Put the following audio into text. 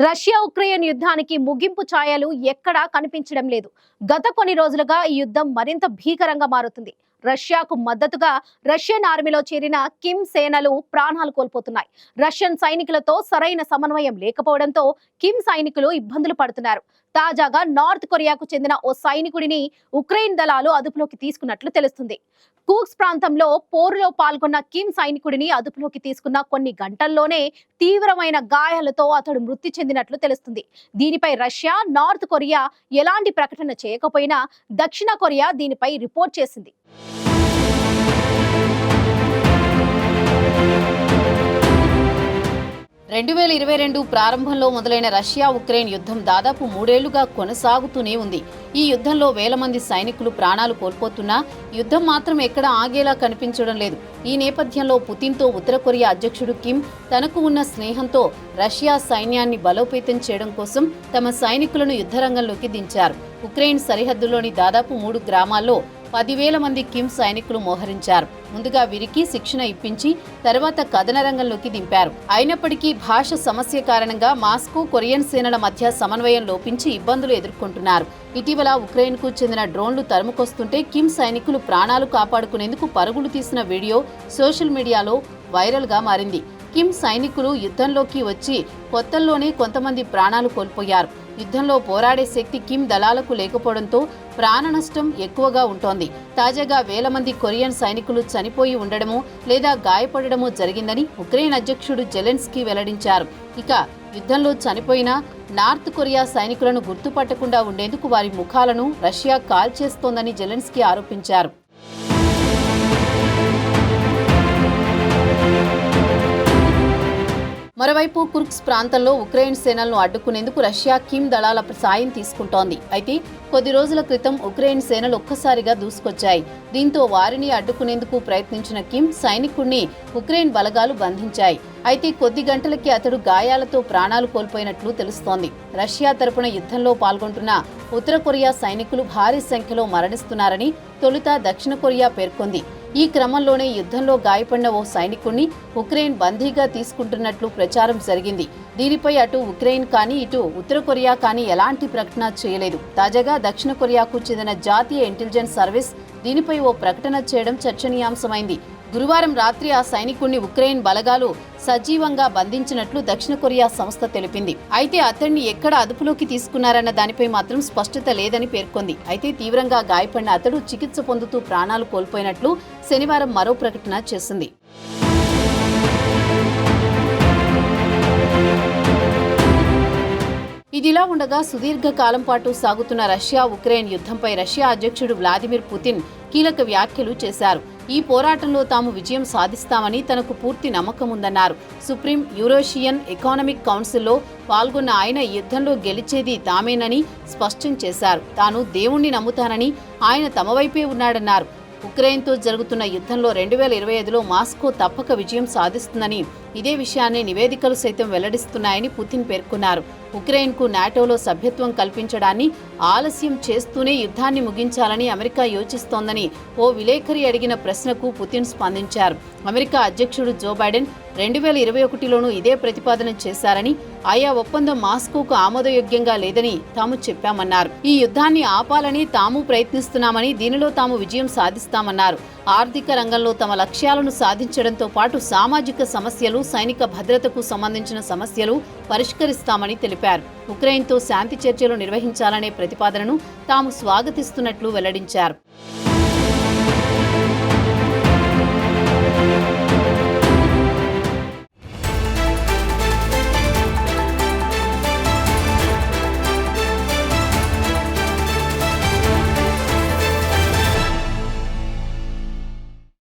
Russia Ukraine యుద్ధానికి ముగింపు ఛాయలు ఎక్కడా కనిపించడం లేదు. గత కొన్ని రోజులుగా ఈ యుద్ధం మరింత భీకరంగా మారుతుంది. రష్యాకు మద్దతుగా రష్యన్ ఆర్మీలో చేరిన కిమ్ సేనలు ప్రాణాలు కోల్పోతున్నాయి. రష్యన్ సైనికులతో సరైన సమన్వయం లేకపోవడంతో కిమ్ సైనికులు ఇబ్బందులు పడుతున్నారు. తాజాగా నార్త్ కొరియాకు చెందిన ఓ సైనికుడిని ఉక్రెయిన్ దళాలు అదుపులోకి తీసుకున్నట్లు తెలుస్తుంది. కూక్స్ ప్రాంతంలో పోరులో పాల్గొన్న కిమ్ సైనికుడిని అదుపులోకి తీసుకున్న కొన్ని గంటల్లోనే తీవ్రమైన గాయాలతో అతడు మృతి చెందినట్లు తెలుస్తుంది. దీనిపై రష్యా, నార్త్ కొరియా ఎలాంటి ప్రకటన చేయకపోయినా దక్షిణ కొరియా దీనిపై రిపోర్ట్ చేసింది. 2022 ప్రారంభంలో మొదలైన రష్యా ఉక్రెయిన్ యుద్ధం దాదాపు 3 ఏళ్లుగా కొనసాగుతూనే ఉంది. ఈ యుద్ధంలో వేల మంది సైనికులు ప్రాణాలు కోల్పోతున్నా యుద్ధం మాత్రం ఎక్కడా ఆగేలా కనిపించడం లేదు. ఈ నేపథ్యంలో పుతిన్తో ఉత్తర కొరియా అధ్యక్షుడు కిమ్ తనకు ఉన్న స్నేహంతో రష్యా సైన్యాన్ని బలోపేతం చేయడం కోసం తమ సైనికులను యుద్ధరంగంలోకి దించారు. ఉక్రెయిన్ సరిహద్దులోని దాదాపు 3 గ్రామాల్లో 10,000 మంది కిమ్ సైనికులు మోహరించారు. ముందుగా వీరికి శిక్షణ ఇప్పించి తర్వాత కథన రంగంలోకి దింపారు. అయినప్పటికీ భాష సమస్య కారణంగా మాస్కో, కొరియన్ సేనల మధ్య సమన్వయం లోపించి ఇబ్బందులు ఎదుర్కొంటున్నారు. ఇటీవల ఉక్రెయిన్కు చెందిన డ్రోన్లు తరుముకొస్తుంటే కిమ్ సైనికులు ప్రాణాలు కాపాడుకునేందుకు పరుగులు తీసిన వీడియో సోషల్ మీడియాలో వైరల్గా మారింది. కిమ్ సైనికులు యుద్ధంలోకి వచ్చి కొత్తల్లోనే కొంతమంది ప్రాణాలు కోల్పోయారు. యుద్ధంలో పోరాడే శక్తి కిమ్ దళాలకు లేకపోవడంతో ప్రాణ నష్టం ఎక్కువగా ఉంటోంది. తాజాగా వేల మంది కొరియన్ సైనికులు చనిపోయి ఉండడమో లేదా గాయపడడమో జరిగిందని ఉక్రెయిన్ అధ్యక్షుడు జెలెన్స్కీ వెల్లడించారు. ఇక యుద్ధంలో చనిపోయిన నార్త్ కొరియా సైనికులను గుర్తుపట్టకుండా ఉండేందుకు వారి ముఖాలను రష్యా కాల్చేస్తోందని జెలెన్స్కీ ఆరోపించారు. మరోవైపు కుర్స్క్ ప్రాంతంలో ఉక్రెయిన్ సేనలను అడ్డుకునేందుకు రష్యా కిమ్ దళాల సాయం తీసుకుంటోంది. అయితే కొద్ది రోజుల క్రితం ఉక్రెయిన్ సేనలు ఒక్కసారిగా దూసుకొచ్చాయి. దీంతో వారిని అడ్డుకునేందుకు ప్రయత్నించిన కిమ్ సైనికుడిని ఉక్రెయిన్ బలగాలు బంధించాయి. అయితే కొద్ది గంటలకి అతడు గాయాలతో ప్రాణాలు కోల్పోయినట్లు తెలుస్తోంది. రష్యా తరపున యుద్ధంలో పాల్గొంటున్న ఉత్తర కొరియా సైనికులు భారీ సంఖ్యలో మరణిస్తున్నారని తొలుత దక్షిణ కొరియా పేర్కొంది. ఈ క్రమంలోనే యుద్ధంలో గాయపడిన ఓ సైనికుడిని ఉక్రెయిన్ బందీగా తీసుకుంటున్నట్లు ప్రచారం జరిగింది. దీనిపై అటు ఉక్రెయిన్ కానీ ఇటు ఉత్తర కొరియా కానీ ఎలాంటి ప్రకటన చేయలేదు. తాజాగా దక్షిణ కొరియాకు చెందిన జాతీయ ఇంటెలిజెన్స్ సర్వీస్ దీనిపై ఓ ప్రకటన చేయడం చర్చనీయాంశమైంది. గురువారం రాత్రి ఆ సైనికుడిని ఉక్రెయిన్ బలగాలు సజీవంగా బంధించినట్లు దక్షిణ కొరియా సంస్థ తెలిపింది. అయితే అతన్ని ఎక్కడ అదుపులోకి తీసుకున్నారన్న దానిపై మాత్రం స్పష్టత లేదని పేర్కొంది. అయితే తీవ్రంగా గాయపడిన అతడు చికిత్స పొందుతూ ప్రాణాలు కోల్పోయినట్లు శనివారం మరో ప్రకటన చేసింది. ఇదిలా ఉండగా సుదీర్ఘ కాలం పాటు సాగుతున్న రష్యా ఉక్రెయిన్ యుద్ధంపై రష్యా అధ్యక్షుడు వ్లాదిమిర్ పుతిన్ కీలక వ్యాఖ్యలు చేశారు. ఈ పోరాటంలో తాము విజయం సాధిస్తామని తనకు పూర్తి నమ్మకం ఉందన్నారు. సుప్రీం యూరోషియన్ ఎకానమిక్ కౌన్సిల్లో పాల్గొన్న ఆయన యుద్ధంలో గెలిచేది తామేనని స్పష్టం చేశారు. తాను దేవుణ్ణి నమ్ముతానని ఆయన తమ వైపే ఉన్నాడన్నారు. ఉక్రెయిన్తో జరుగుతున్న యుద్ధంలో 2025లో మాస్కో తప్పక విజయం సాధిస్తుందని ఇదే విషయాన్ని నివేదికలు సైతం వెల్లడిస్తున్నాయని పుతిన్ పేర్కొన్నారు. ఉక్రెయిన్కు నాటోలో సభ్యత్వం కల్పించడాన్ని ఆలస్యం చేస్తూనే యుద్ధాన్ని ముగించాలని అమెరికా యోచిస్తోందని ఓ విలేకరి అడిగిన ప్రశ్నకు పుతిన్ స్పందించారు. అమెరికా అధ్యక్షుడు జో బైడెన్ 2021లోనూ ఇదే ప్రతిపాదన చేశారని, ఆయా ఒప్పందం మాస్కోకు ఆమోదయోగ్యంగా లేదని తాము చెప్పామన్నారు. ఈ యుద్ధాన్ని ఆపాలని తాము ప్రయత్నిస్తున్నామని, దీనిలో తాము విజయం సాధిస్తామన్నారు. ఆర్థిక రంగంలో తమ లక్ష్యాలను సాధించడంతో పాటు సామాజిక సమస్యలు, సైనిక భద్రతకు సంబంధించిన సమస్యలు పరిష్కరిస్తామని తెలిపారు. ఉక్రెయిన్తో శాంతి చర్చలు నిర్వహించాలనే ప్రతిపాదనను తాము స్వాగతిస్తున్నట్లు వెల్లడించారు.